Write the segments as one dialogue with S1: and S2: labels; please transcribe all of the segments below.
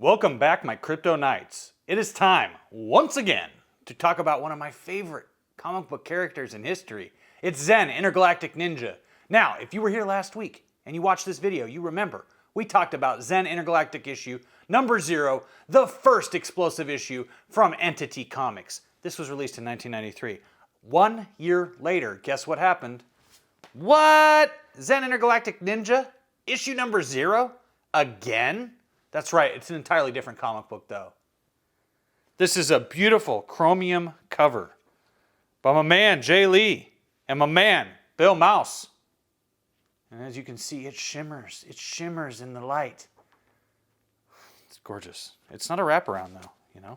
S1: Welcome back, my crypto knights. It is time, once again, to talk about one of my favorite comic book characters in history. It's ZEN, Intergalactic Ninja. Now, if you were here last week and you watched this video, you remember we talked about ZEN Intergalactic issue number 0, the first explosive issue from Entity Comics. This was released in 1993. 1 year later, guess what happened? What? ZEN Intergalactic Ninja? Issue number 0? Again? That's right, it's an entirely different comic book though. This is a beautiful chromium cover by my man Jay Lee and my man Bill Mouse. And as you can see, it shimmers in the light. It's gorgeous. It's not a wraparound though, you know?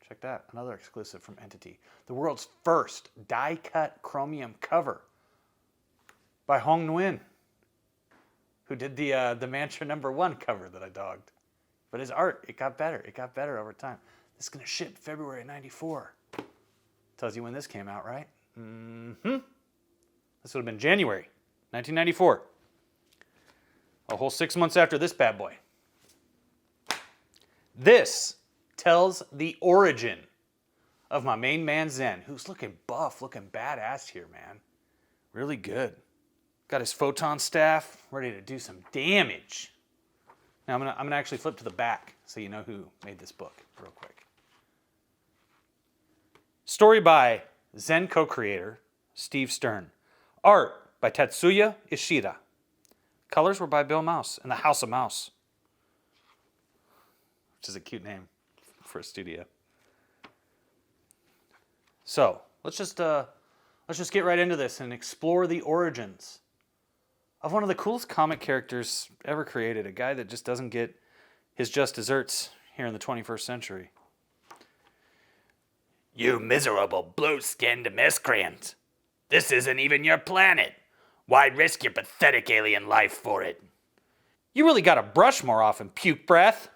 S1: Check that, another exclusive from Entity. The world's first die-cut chromium cover by Hong Nguyen, who did the Mantra #1 cover that I dogged. But his art, it got better. It got better over time. This is going to ship February '94. Tells you when this came out, right? This would have been January 1994. A whole 6 months after this bad boy. This tells the origin of my main man Zen, who's looking buff, looking badass here, man. Really good. Got his photon staff, ready to do some damage. Now I'm gonna actually flip to the back so you know who made this book real quick. Story by ZEN co-creator Steve Stern. Art by Tatsuya Ishida. Colors were by Bill Mouse and the House of Mouse, which is a cute name for a studio. So let's just get right into this and explore the origins of one of the coolest comic characters ever created, a guy that just doesn't get his just desserts here in the 21st century.
S2: You miserable blue-skinned miscreant. This isn't even your planet. Why risk your pathetic alien life for it?
S1: You really gotta brush more often, puke breath.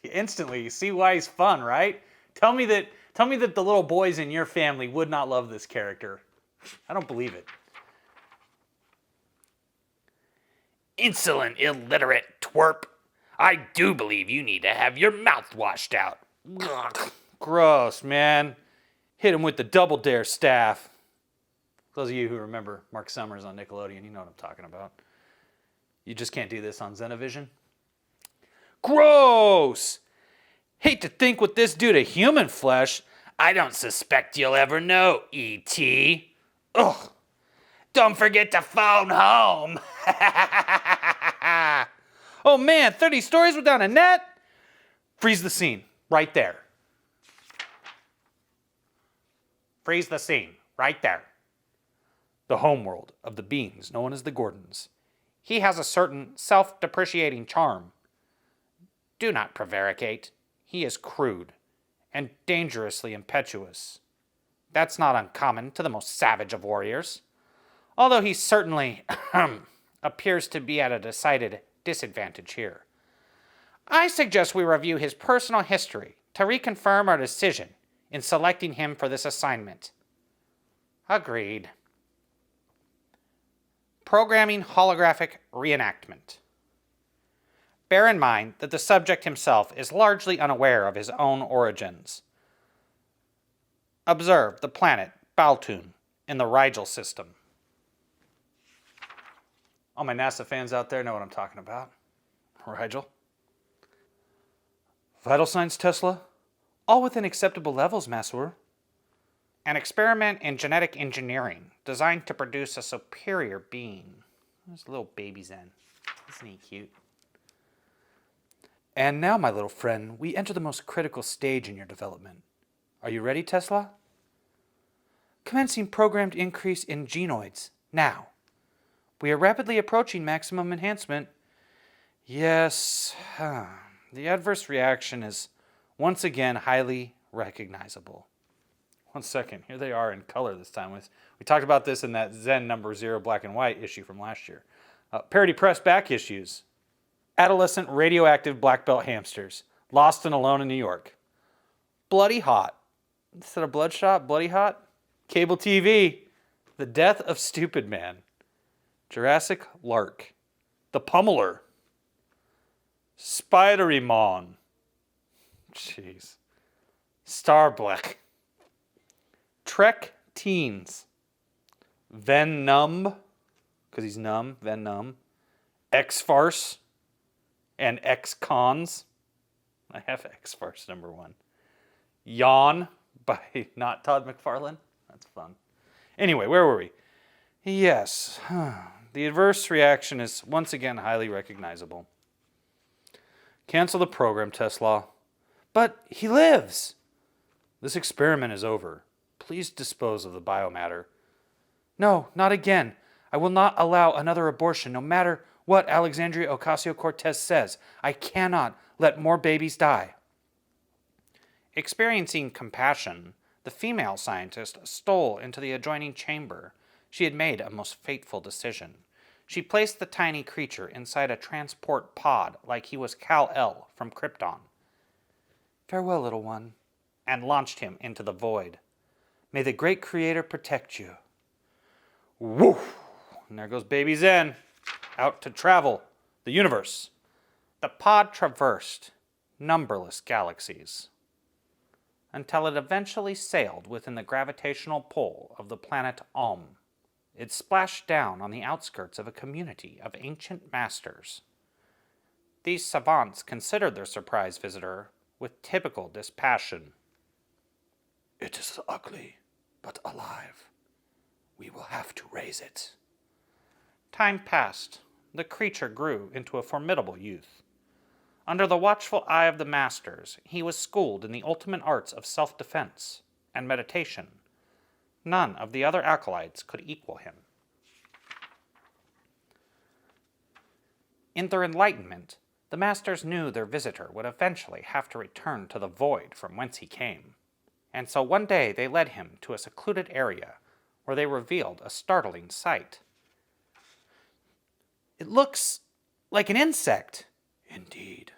S1: Instantly, you see why he's fun, right? Tell me that the little boys in your family would not love this character. I don't believe it.
S2: Insolent, illiterate twerp. I do believe you need to have your mouth washed out. Ugh.
S1: Gross, man. Hit him with the Double Dare staff. Those of you who remember Mark Summers on Nickelodeon, you know what I'm talking about. You just can't do this on Zenavision. Gross! Hate to think what this do to human flesh.
S2: I don't suspect you'll ever know, E.T. Ugh. Don't forget to phone home.
S1: Oh man, 30 stories without a net? Freeze the scene, right there. Freeze the scene, right there. The homeworld of the beings known as the Gordons. He has a certain self-depreciating charm. Do not prevaricate. He is crude and dangerously impetuous. That's not uncommon to the most savage of warriors. Although he certainly appears to be at a decided disadvantage here. I suggest we review his personal history to reconfirm our decision in selecting him for this assignment. Agreed. Programming holographic reenactment. Bear in mind that the subject himself is largely unaware of his own origins. Observe the planet Baltoon in the Rigel system. All my NASA fans out there know what I'm talking about. Rigel. Vital signs, Tesla? All within acceptable levels, Masseur. An experiment in genetic engineering designed to produce a superior being. There's a little baby Zen. Isn't he cute? And now, my little friend, we enter the most critical stage in your development. Are you ready, Tesla? Commencing programmed increase in genoids. Now. We are rapidly approaching maximum enhancement. Yes, the adverse reaction is once again highly recognizable. 1 second, here they are in color this time. We talked about this in that ZEN #0 black and white issue from last year. Parody press back issues. Adolescent radioactive black belt hamsters, lost and alone in New York. Bloody hot. Instead of bloodshot, bloody hot. Cable TV. The death of stupid man. Jurassic Lark. The Pummeler. Spiderymon. Jeez. Starbleck. Trek Teens. Venom, because he's numb, Venom. X-Farce and X-Cons. I have X-Farce #1. Yawn by not Todd McFarlane. That's fun. Anyway, where were we? Yes. The adverse reaction is once again highly recognizable. Cancel the program, Tesla. But he lives. This experiment is over. Please dispose of the biomatter. No, not again. I will not allow another abortion, no matter what Alexandria Ocasio-Cortez says. I cannot let more babies die. Experiencing compassion, the female scientist stole into the adjoining chamber. She had made a most fateful decision. She placed the tiny creature inside a transport pod like he was Kal-El from Krypton. Farewell, little one, and launched him into the void. May the great Creator protect you. Woof! And there goes baby Zen, out to travel the universe. The pod traversed numberless galaxies until it eventually sailed within the gravitational pull of the planet It splashed down on the outskirts of a community of ancient masters. These savants considered their surprise visitor with typical dispassion. It is ugly, but alive. We will have to raise it. Time passed. The creature grew into a formidable youth. Under the watchful eye of the masters, he was schooled in the ultimate arts of self-defense and meditation. None of the other acolytes could equal him. In their enlightenment, the masters knew their visitor would eventually have to return to the void from whence he came, and so one day they led him to a secluded area where they revealed a startling sight. It looks like an insect. Indeed.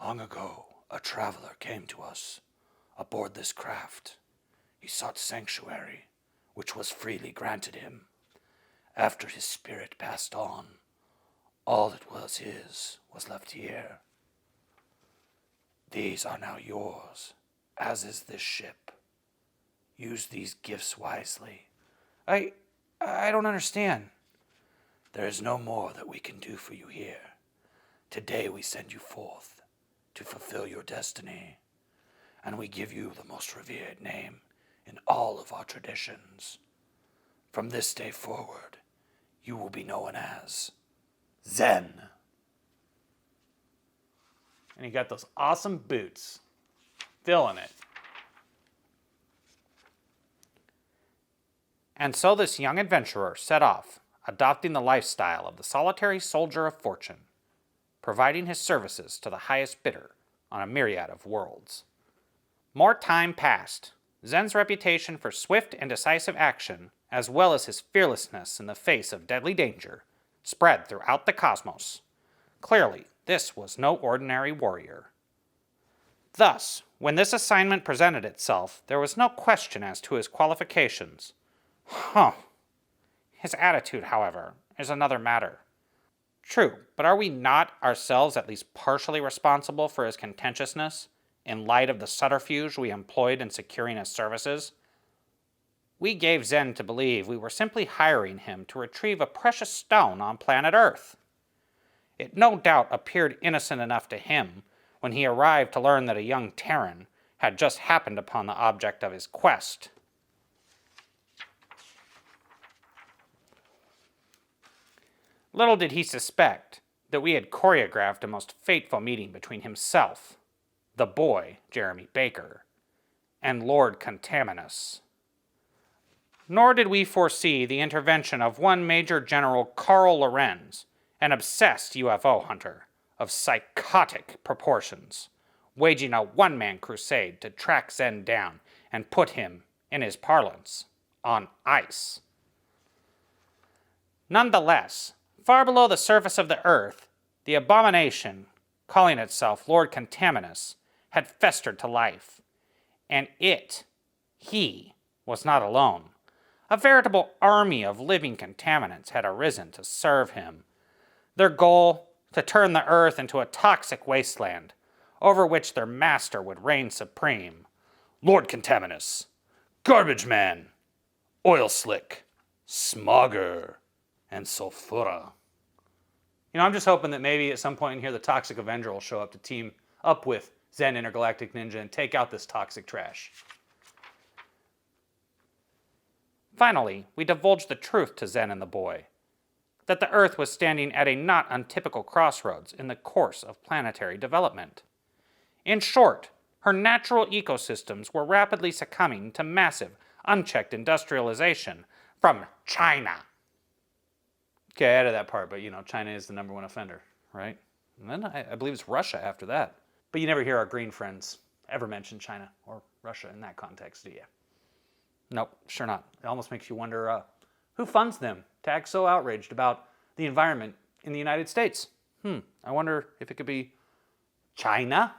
S1: Long ago, a traveler came to us aboard this craft. He sought sanctuary, which was freely granted him. After his spirit passed on, all that was his was left here. These are now yours, as is this ship. Use these gifts wisely. I don't understand. There is no more that we can do for you here. Today we send you forth to fulfill your destiny, and we give you the most revered name in all of our traditions. From this day forward, you will be known as ZEN. And he got those awesome boots. Feeling it. And so this young adventurer set off, adopting the lifestyle of the solitary soldier of fortune, providing his services to the highest bidder on a myriad of worlds. More time passed. Zen's reputation for swift and decisive action, as well as his fearlessness in the face of deadly danger, spread throughout the cosmos. Clearly, this was no ordinary warrior. Thus, when this assignment presented itself, there was no question as to his qualifications. His attitude, however, is another matter. True, but are we not ourselves at least partially responsible for his contentiousness, in light of the subterfuge we employed in securing his services? We gave Zen to believe we were simply hiring him to retrieve a precious stone on planet Earth. It no doubt appeared innocent enough to him when he arrived to learn that a young Terran had just happened upon the object of his quest. Little did he suspect that we had choreographed a most fateful meeting between himself, the boy, Jeremy Baker, and Lord Contaminus. Nor did we foresee the intervention of one Major General Carl Lorenz, an obsessed UFO hunter of psychotic proportions, waging a one-man crusade to track Zen down and put him, in his parlance, on ice. Nonetheless, far below the surface of the earth, the abomination, calling itself Lord Contaminus, had festered to life. And he, was not alone. A veritable army of living contaminants had arisen to serve him. Their goal,
S3: to turn the Earth into a toxic wasteland, over which their master would reign supreme.
S2: Lord Contaminus, Garbage Man, Oil Slick, Smogger, and Sulfura.
S1: You know, I'm just hoping that maybe at some point in here the Toxic Avenger will show up to team up with ZEN Intergalactic Ninja and take out this toxic trash.
S3: Finally, we divulged the truth to Zen and the boy, that the Earth was standing at a not untypical crossroads in the course of planetary development. In short, her natural ecosystems were rapidly succumbing to massive, unchecked industrialization from China.
S1: Okay, I added that part, but you know, China is the #1 offender, right? And then I believe it's Russia after that. But you never hear our green friends ever mention China or Russia in that context, do you?
S3: Nope, sure not.
S1: It almost makes you wonder who funds them to act so outraged about the environment in the United States. I wonder if it could be China?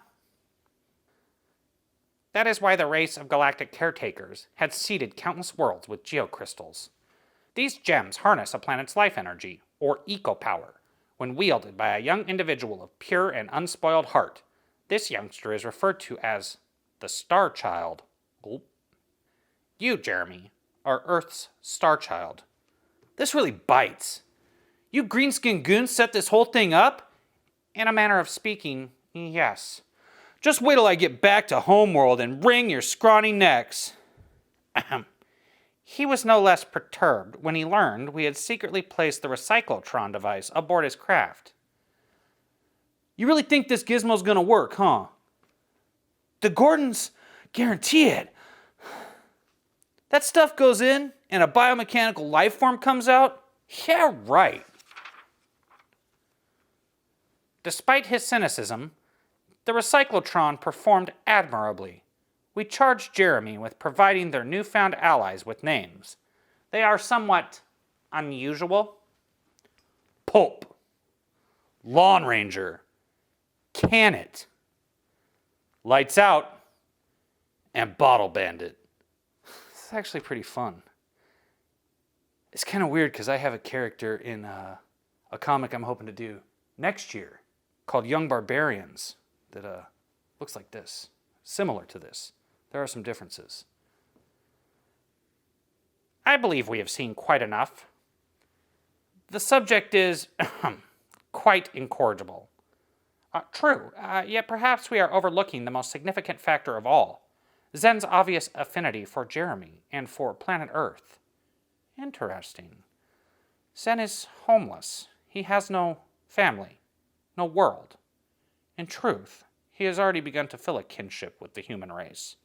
S3: That is why the race of galactic caretakers had seeded countless worlds with geocrystals. These gems harness a planet's life energy, or eco-power, when wielded by a young individual of pure and unspoiled heart. This youngster is referred to as the Star Child. You, Jeremy, are Earth's Star Child.
S1: This really bites. You green-skinned goons set this whole thing up?
S3: In a manner of speaking, yes.
S1: Just wait till I get back to homeworld and wring your scrawny necks.
S3: He was no less perturbed when he learned we had secretly placed the recyclotron device aboard his craft.
S1: You really think this gizmo's gonna work, huh? The Gordons guarantee it. That stuff goes in and a biomechanical life form comes out? Yeah, right.
S3: Despite his cynicism, the recyclotron performed admirably. We charged Jeremy with providing their newfound allies with names. They are somewhat unusual.
S1: Pulp. Lawn Ranger. Can It. Lights Out. And Bottle Bandit. It's actually pretty fun. It's kind of weird because I have a character in a comic I'm hoping to do next year called Young Barbarians that looks like this. Similar to this. There are some differences.
S3: I believe we have seen quite enough. The subject is quite incorrigible. True, yet perhaps we are overlooking the most significant factor of all, Zen's obvious affinity for Jeremy and for planet Earth. Interesting. Zen is homeless. He has no family, no world. In truth, he has already begun to feel a kinship with the human race.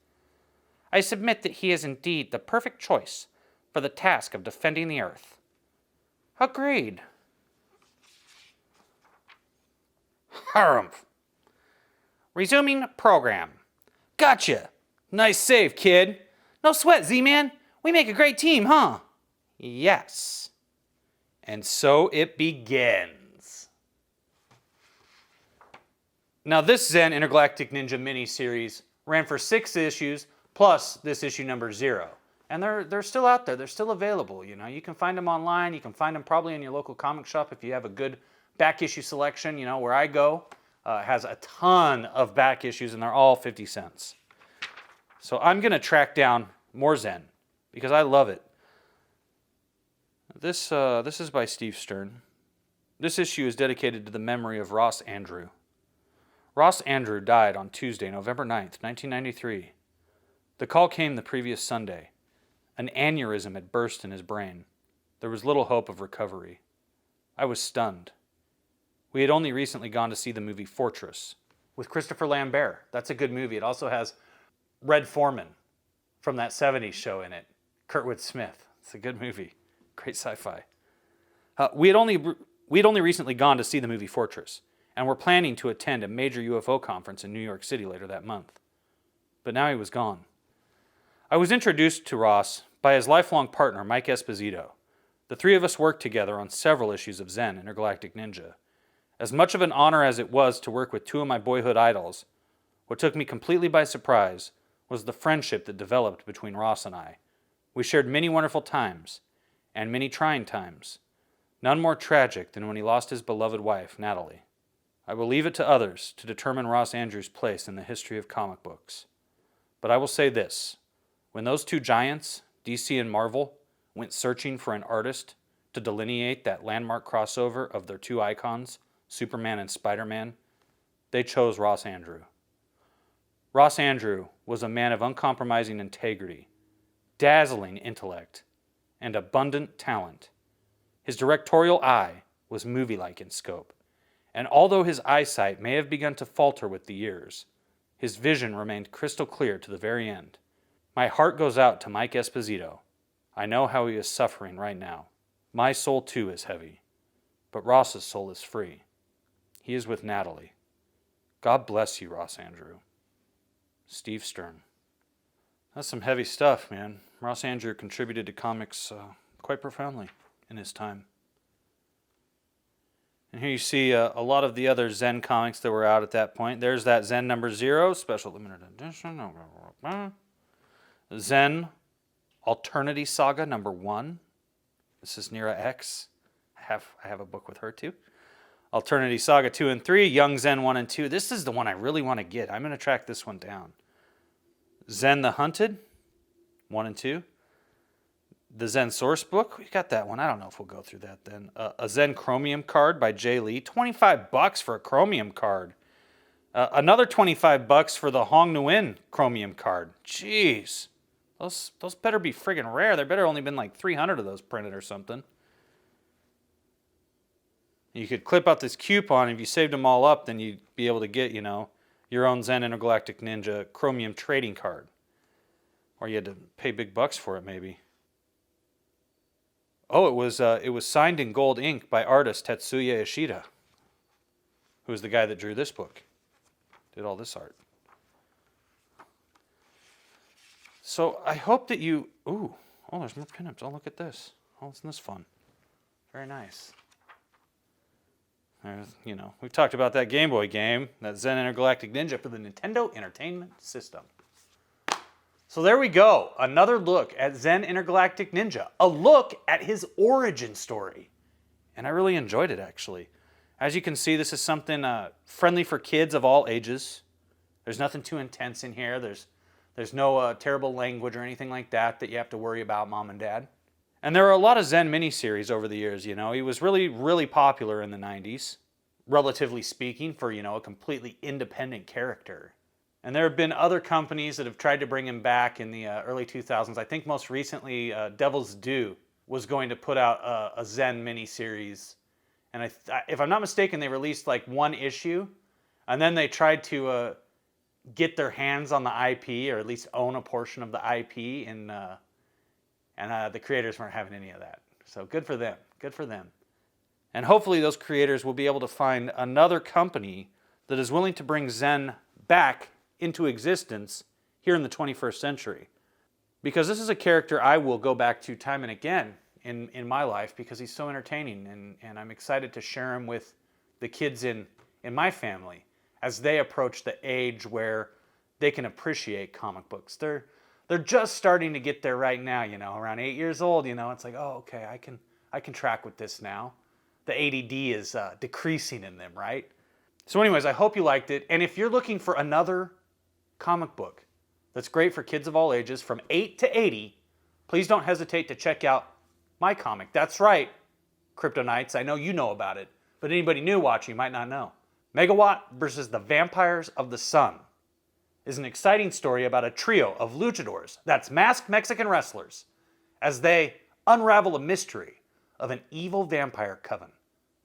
S3: I submit that he is indeed the perfect choice for the task of defending the Earth. Agreed.
S1: Harumph.
S3: Resuming program.
S1: Gotcha. Nice save, kid. No sweat, Z-Man. We make a great team, huh?
S3: Yes.
S1: And so it begins. Now, this ZEN Intergalactic Ninja miniseries ran for 6 issues, plus this issue number 0. And they're still out there. They're still available. You know, you can find them online. You can find them probably in your local comic shop if you have a good back issue selection. You know, where I go has a ton of back issues, and they're all 50 cents. So I'm going to track down more ZEN because I love it. This is by Steve Stern. This issue is dedicated to the memory of Ross Andru. Ross Andru died on Tuesday, November 9th, 1993. The call came the previous Sunday. An aneurysm had burst in his brain. There was little hope of recovery. I was stunned. We had only recently gone to see the movie Fortress with Christopher Lambert. That's a good movie. It also has Red Foreman from that 70s show in it. Kurtwood Smith. It's a good movie. Great sci-fi. We'd only recently gone to see the movie Fortress, and were planning to attend a major UFO conference in New York City later that month. But now he was gone. I was introduced to Ross by his lifelong partner, Mike Esposito. The three of us worked together on several issues of ZEN Intergalactic Ninja. As much of an honor as it was to work with 2 of my boyhood idols, what took me completely by surprise was the friendship that developed between Ross and I. We shared many wonderful times, and many trying times. None more tragic than when he lost his beloved wife, Natalie.
S3: I will leave it to others to determine Ross Andru's place in the history of comic books. But I will say this. When those two giants, DC and Marvel, went searching for an artist to delineate that landmark crossover of their two icons, Superman and Spider-Man, they chose Ross Andru. Ross Andru was a man of uncompromising integrity, dazzling intellect, and abundant talent. His directorial eye was movie-like in scope, and although his eyesight may have begun to falter with the years, his vision remained crystal clear to the very end. My heart goes out to Mike Esposito. I know how he is suffering right now. My soul too is heavy, but Ross's soul is free. He is with Natalie. God bless you, Ross Andru. Steve Stern. That's some heavy stuff, man. Ross Andru contributed to comics quite profoundly in his time. And here you see a lot of the other ZEN comics that were out at that point. There's that ZEN number 0, special limited edition. ZEN Alternity Saga number 1. This is Nira X. I have a book with her too. Alternity Saga 2 and 3, Young Zen 1 and 2. This is the one I really want to get. I'm going to track this one down. Zen the Hunted, 1 and 2. The Zen Source Book, we got that one. I don't know if we'll go through that then. A Zen Chromium card by Jay Lee. $25 for a Chromium card. Another $25 for the Hong Nguyen Chromium card. Jeez. Those better be friggin' rare. There better only been like 300 of those printed or something. You could clip out this coupon. If you saved them all up, then you'd be able to get, your own ZEN Intergalactic Ninja Chromium trading card. Or you had to pay big bucks for it, maybe. Oh, it was signed in gold ink by artist Tatsuya Ishida, who was the guy that drew this book. Did all this art. So I hope that you... oh, there's more pinups. Oh, look at this. Oh, isn't this fun? Very nice. There's, we've talked about that Game Boy game, that ZEN Intergalactic Ninja for the Nintendo Entertainment System. So there we go. Another look at ZEN Intergalactic Ninja. A look at his origin story. And I really enjoyed it, actually. As you can see, this is something friendly for kids of all ages. There's nothing too intense in here. There's no terrible language or anything like that you have to worry about, Mom and Dad. And there are a lot of ZEN miniseries over the years, He was really, really popular in the 90s, relatively speaking, for, a completely independent character. And there have been other companies that have tried to bring him back in the early 2000s. I think most recently, Devil's Due was going to put out a ZEN miniseries. And if I'm not mistaken, they released like one issue, and then they tried to get their hands on the IP, or at least own a portion of the IP, and the creators weren't having any of that. So good for them. Good for them. And hopefully those creators will be able to find another company that is willing to bring ZEN back into existence here in the 21st century. Because this is a character I will go back to time and again in my life, because he's so entertaining, and I'm excited to share him with the kids in my family as they approach the age where they can appreciate comic books. They're just starting to get there right now, around 8 years old, it's like, oh, okay, I can track with this now. The ADD is decreasing in them, right? So anyways, I hope you liked it. And if you're looking for another comic book that's great for kids of all ages from 8 to 80, please don't hesitate to check out my comic. That's right, Kryptonites. I know you know about it, but anybody new watching might not know. Megawatt versus the Vampires of the Sun is an exciting story about a trio of luchadors, that's masked Mexican wrestlers, as they unravel a mystery of an evil vampire coven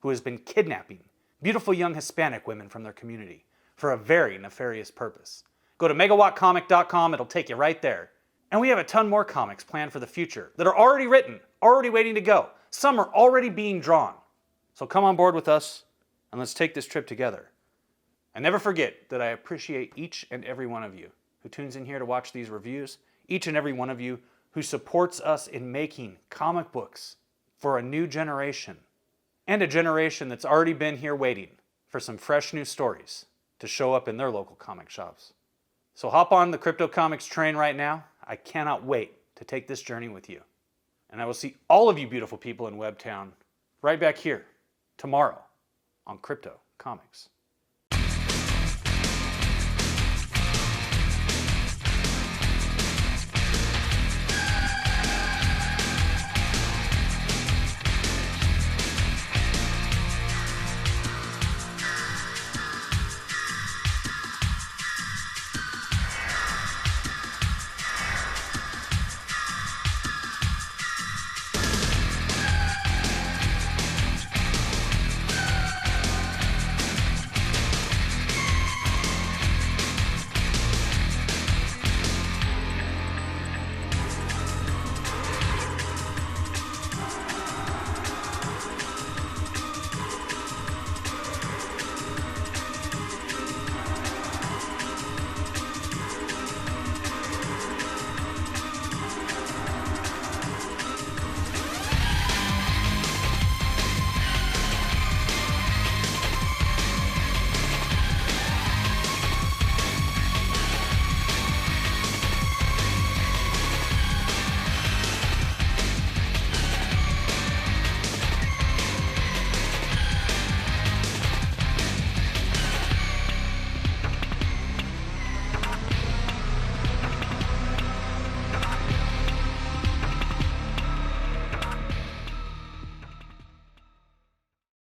S3: who has been kidnapping beautiful young Hispanic women from their community for a very nefarious purpose. Go to megawattcomic.com, it'll take you right there. And we have a ton more comics planned for the future that are already written, already waiting to go. Some are already being drawn. So come on board with us, and let's take this trip together. And never forget that I appreciate each and every one of you who tunes in here to watch these reviews, each and every one of you who supports us in making comic books for a new generation, and a generation that's already been here waiting for some fresh new stories to show up in their local comic shops. So hop on the Crypto Comics train right now. I cannot wait to take this journey with you. And I will see all of you beautiful people in Webtown right back here tomorrow on Crypto Comics.